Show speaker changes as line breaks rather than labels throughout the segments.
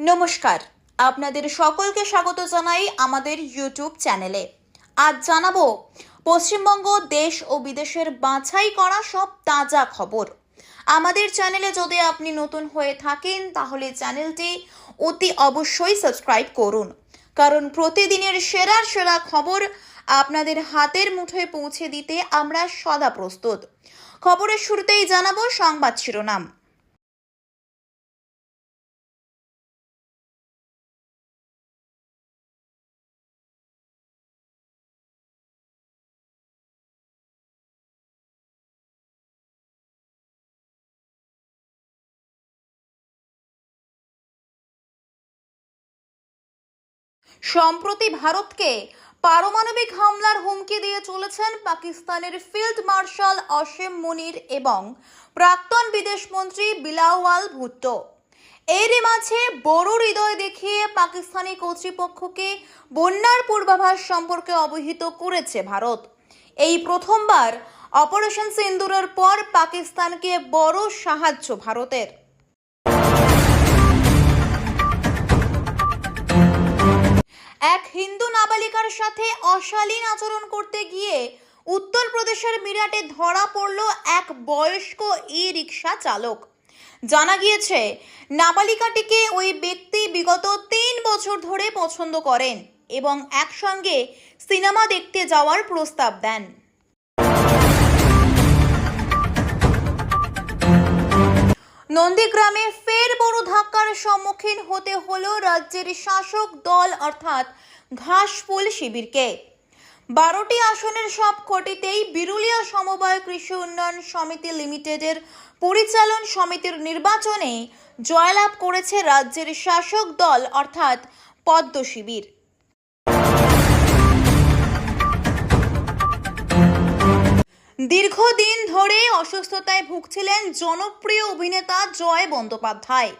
নমস্কার, আপনাদের সকলকে স্বাগত জানাই আমাদের ইউটিউব চ্যানেলে। আজ জানাবো পশ্চিমবঙ্গ দেশ ও বিদেশের বাছাই করা সব তাজা খবর। আমাদের চ্যানেলে যদি আপনি নতুন হয়ে থাকেন তাহলে চ্যানেলটি অতি অবশ্যই সাবস্ক্রাইব করুন, কারণ প্রতিদিনের সেরা খবর আপনাদের হাতের মুঠোয় পৌঁছে দিতে আমরা সদা প্রস্তুত। খবরের শুরুতেই জানাবো সংবাদ শিরোনাম। সম্প্রতি ভারতকে পারমাণবিক হামলার হুমকি দিয়ে চলেছেন পাকিস্তানের ফিল্ড মার্শাল আসিম মুনির এবং প্রাক্তন বিদেশমন্ত্রী বিলাওয়াল ভুট্টো। এরই মাঝে বড় হৃদয় দেখিয়ে পাকিস্তানি কর্তৃপক্ষকে বন্যার পূর্বাভাস সম্পর্কে অবহিত করেছে ভারত। এই প্রথমবার অপারেশন সিন্দুরের পর পাকিস্তানকে বড় সাহায্য ভারতের। এক হিন্দু নাবালিকার সাথে অশালীন আচরণ করতে গিয়ে উত্তরপ্রদেশের মিরাটে ধরা পড়ল এক বয়স্ক ই রিক্সা চালক। জানা গিয়েছে, নাবালিকাটিকে ওই ব্যক্তি বিগত 3 বছর ধরে পছন্দ করেন এবং একসঙ্গে সিনেমা দেখতে যাওয়ার প্রস্তাব দেন। নন্দীগ্রামে ফের বড় ধাক্কার সম্মুখীন হতে হলো রাজ্যের শাসক দল অর্থাৎ ঘাসফুল শিবিরকে। 12টি আসনের সব কটিতেই বিরুলিয়া সমবায় কৃষি উন্নয়ন সমিতি লিমিটেডের পরিচালন সমিতির নির্বাচনে জয়লাভ করেছে রাজ্যের শাসক দল অর্থাৎ পদ্ম শিবির। দীর্ঘদিন ধরে অসুস্থতায় ভুগছিলেন জনপ্রিয় অভিনেতা জয় বন্দ্যোপাধ্যায়।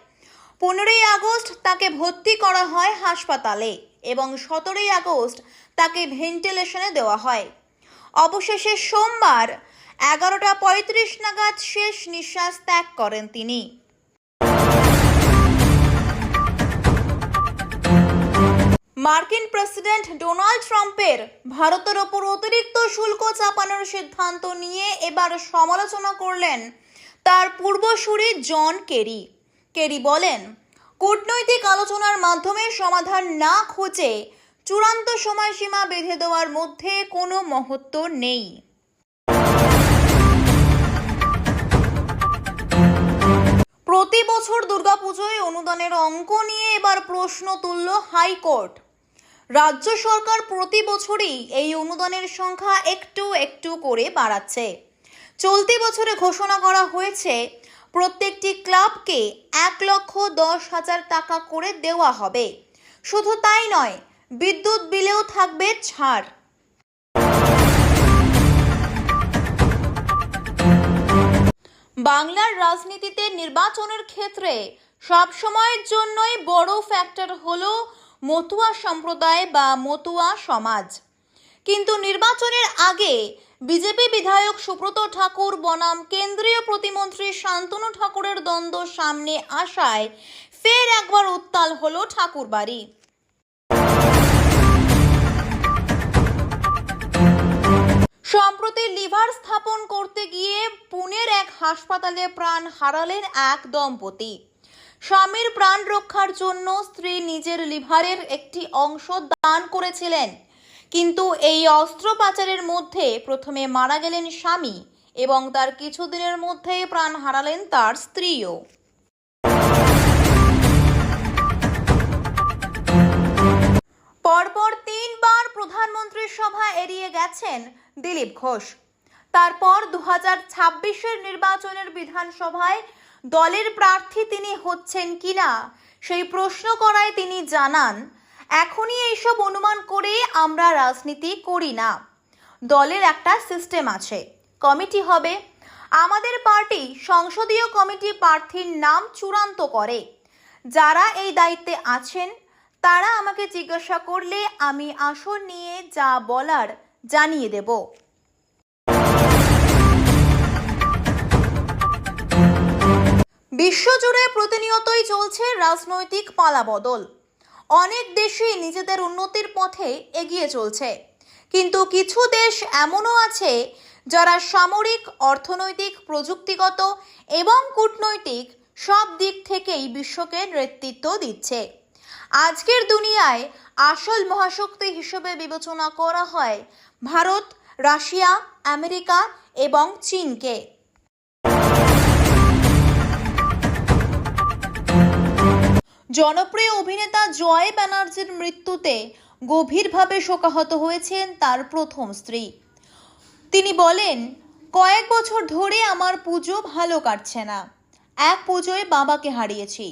15ই আগস্ট তাকে ভর্তি করা হয় হাসপাতালে এবং 17ই আগস্ট তাকে ভেন্টিলেশনে দেওয়া হয়। অবশেষে সোমবার 11:35 নাগাদ শেষ নিঃশ্বাস ত্যাগ করেন তিনি। মার্কিন প্রেসিডেন্ট ডোনাল্ড ট্রাম্পের ভারতের ওপর অতিরিক্ত শুল্ক চাপানোর সিদ্ধান্ত নিয়ে এবার সমালোচনা করলেন তার পূর্বসূরি জন কেরি। কেরি বলেন, কূটনৈতিক আলোচনার মাধ্যমে সমাধান না খুঁজে চূড়ান্ত সময়সীমা বেঁধে দেওয়ার মধ্যে কোনো মহত্ব নেই। প্রতি বছর দুর্গাপুজোয় অনুদানের অঙ্ক নিয়ে এবার প্রশ্ন তুলল হাইকোর্ট। রাজ্য সরকার প্রতি বছরই এই অনুদানের সংখ্যা একটু করে বাড়াচ্ছে। চলতি বছরে ঘোষণা করা হয়েছে প্রত্যেকটি ক্লাবকে 1,10,000 টাকা করে দেওয়া হবে। শুধু তাই নয়, বিদ্যুৎ বিলেও থাকবে ছাড়। বাংলার রাজনীতিতে নির্বাচনের ক্ষেত্রে সবসময়ের জন্যই বড় ফ্যাক্টর হলো মতুয়া সম্প্রদায় বা মতুয়া সমাজ। কিন্তু নির্বাচনের আগে বিজেপি বিধায়ক সুব্রত ঠাকুর বনাম কেন্দ্রীয় প্রতিমন্ত্রী শান্তনু ঠাকুরের দ্বন্দ্ব সামনে আসায় ফের একবার উত্তাল হলো ঠাকুরবাড়ি। সম্প্রতি লিভার স্থাপন করতে গিয়ে পুনের এক হাসপাতালে প্রাণ হারালেন এক দম্পতি। স্বামীর প্রাণ রক্ষার জন্য স্ত্রী নিজের লিভারের একটি অংশ দান করেছিলেন, কিন্তু এই অস্ত্রোপচারের মধ্যে প্রথমে মারা গেলেন স্বামী এবং তার কিছুদিনের মধ্যেই প্রাণ হারালেন তার স্ত্রীও। পরপর 3 বার প্রধানমন্ত্রীর সভা এড়িয়ে গেছেন দিলীপ ঘোষ। তারপর 2026-এর নির্বাচনের বিধানসভায় দলের প্রার্থী তিনি হচ্ছেন কিনা সেই প্রশ্ন করায় তিনি জানান, এখনই এইসব অনুমান করে আমরা রাজনীতি করি না। দলের একটা সিস্টেম আছে, কমিটি হবে। আমাদের পার্টি সংসদীয় কমিটি প্রার্থীর নাম চূড়ান্ত করে। যারা এই দায়িত্বে আছেন তারা আমাকে জিজ্ঞাসা করলে আমি আসন নিয়ে যা বলার জানিয়ে দেব। বিশ্বজুড়ে প্রতিনিয়তই চলছে রাজনৈতিক পালাবদল। অনেক দেশই নিজেদের উন্নতির পথে এগিয়ে চলছে, কিন্তু কিছু দেশ এমনও আছে যারা সামরিক, অর্থনৈতিক, প্রযুক্তিগত এবং কূটনৈতিক সব দিক থেকেই বিশ্বকে নেতৃত্ব দিচ্ছে। আজকের দুনিয়ায় আসল মহাশক্তি হিসেবে বিবেচনা করা হয় ভারত, রাশিয়া, আমেরিকা এবং চীনকে। জনপ্রিয় অভিনেতা জয় ব্যানার্জির মৃত্যুতে গভীরভাবে শোকাহত হয়েছেন তার প্রথম স্ত্রী। তিনি বলেন, কয়েক বছর ধরে আমার পুজো ভালো কাটছে না। এক পুজোয় বাবাকে হারিয়েছি,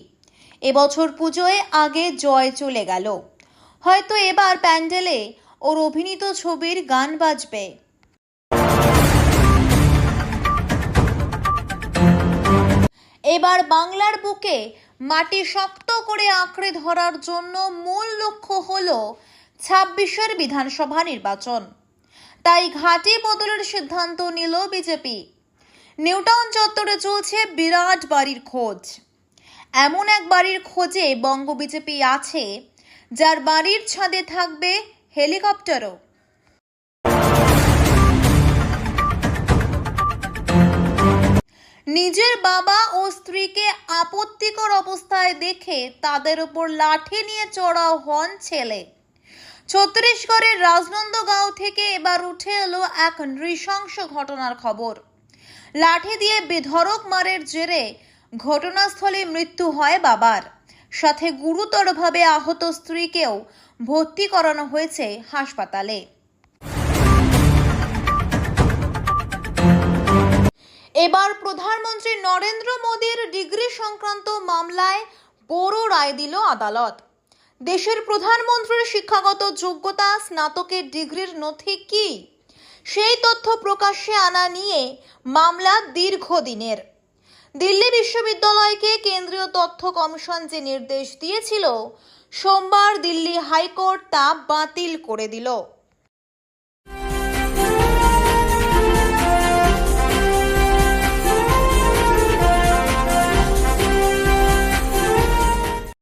এবছর পুজোয় আগে জয় চলে গেল। হয়তো এবার প্যান্ডেলে ওর অভিনীত ছবির গান বাজবে। এবার বাংলার বুকে মাটি শক্ত করে আঁকড়ে ধরার জন্য মূল লক্ষ্য হল ২৬-এর বিধানসভা নির্বাচন। তাই ঘাঁটি বদলের সিদ্ধান্ত নিল বিজেপি। নিউটাউন চত্বরে চলছে বিরাট বাড়ির খোঁজ। এমন এক বাড়ির খোঁজে বঙ্গ বিজেপি আছে, যার বাড়ির ছাদে থাকবে হেলিকপ্টারও। নিজের বাবা ও স্ত্রীকে আপত্তিকর অবস্থায় দেখে তাদের উপর লাঠি নিয়ে চড়াও হন ছেলে। ছত্তিশগড়ের রাজনন্দগাঁও থেকে এবার উঠে এলো এক নৃশংস ঘটনার খবর। লাঠি দিয়ে বেধড়ক মারের জেরে ঘটনাস্থলে মৃত্যু হয় বাবার, সাথে গুরুতরভাবে আহত স্ত্রীকেও ভর্তি করানো হয়েছে হাসপাতালে। এবার প্রধানমন্ত্রী নরেন্দ্র মোদীর ডিগ্রি সংক্রান্ত মামলায় বড় রায় দিল আদালত। দেশের প্রধানমন্ত্রীর শিক্ষাগত যোগ্যতা, স্নাতকের ডিগ্রির নথি কি, সেই তথ্য প্রকাশ্যে আনা নিয়ে মামলা দীর্ঘদিনের। দিল্লি বিশ্ববিদ্যালয়কে কেন্দ্রীয় তথ্য কমিশন যে নির্দেশ দিয়েছিল, সোমবার দিল্লি হাইকোর্ট তা বাতিল করে দিল।